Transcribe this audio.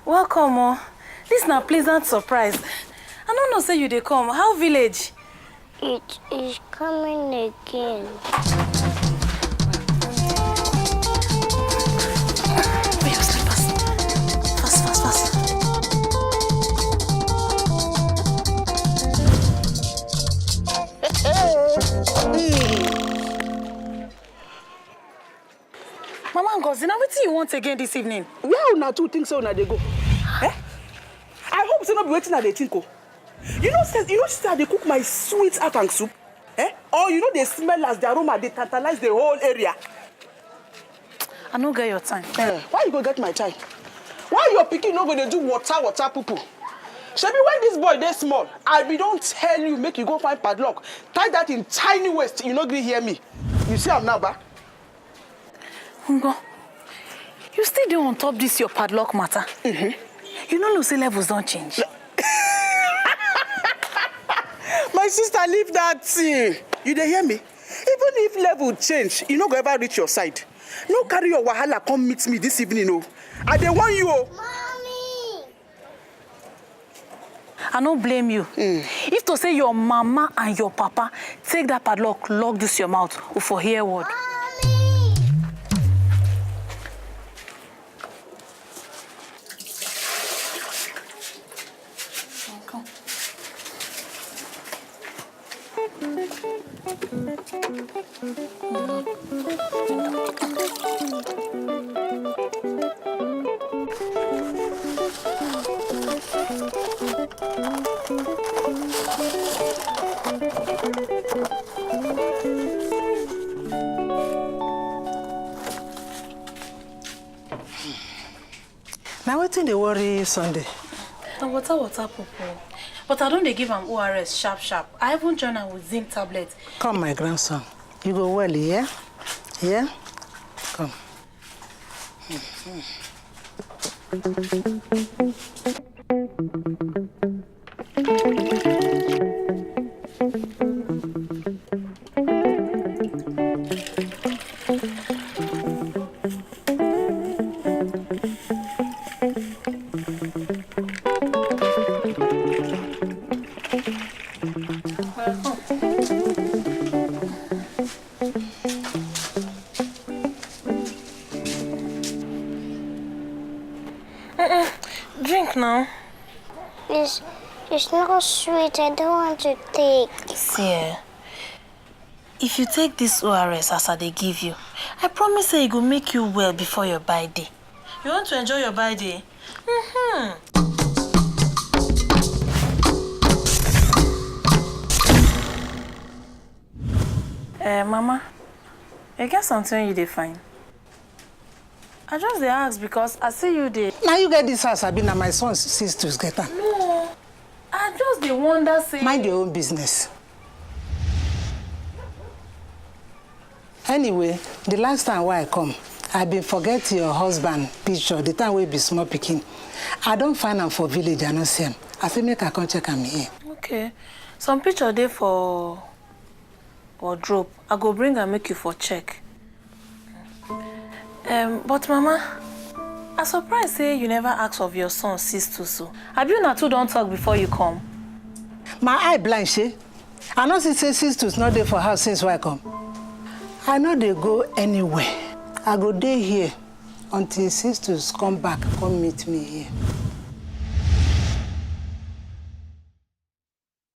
Welcome, oh. This is a pleasant surprise. I don't know, say you dey come. How village? It is coming again. Wear your slippers. Fast, fast, fast. Mama Ngozi, now what do you want again this evening? Where una two think so una dey go? Eh? I hope say no be wetin I dey think o. You know say they cook my sweet atang soup? Eh? Or you know they smell as the aroma they tantalize the whole area. I no get your time. Why you go get my time? Why your pikin no go dey do water poo-poo? Shebi when this boy dey small, I be don't tell you make you go find padlock. Tie that in tiny waist, you no gree hear me. You see am now, ba? Ngo, you still dey on top this your padlock matter? You know say levels don't change. My sister, leave that thing. You dey hear me? Even if level change, you no go ever reach your side. No carry your wahala come meet me this evening, oh. I dey warn you, oh. Mommy! I no blame you. If to say your mama and your papa take that padlock, lock this your mouth, or for hear word. Now wetin dey worry Sunday? Na water, Popo. But I don't dey give am ORS sharp. I even join am with zinc tablet. Come, my grandson. You go well, yeah? Yeah? Come. Drink now. It's not sweet. I don't want to take. See, if you take this ORS as I dey give you, I promise say it will make you well before your birthday. You want to enjoy your birthday? Mama, you get something you dey find? I just dey ask because I see you dey. Now you get this house, Abi, na my son's sisters get am. No, I just dey wonder say. Mind your own business. Anyway, the last time I come, I been forget your husband picture, the time we be small pikin. I don't find him for village, I don't see him. I say make I come check him here. Okay. Some picture there for wardrobe. I go bring and make you for check. But Mama, I'm surprised say you never ask of your son sister so. Have you not two don't talk before you come? My eye blind, she. I know she say sisters not there for house since I come. I know they go anywhere. I go there here until sisters come back, come meet me here.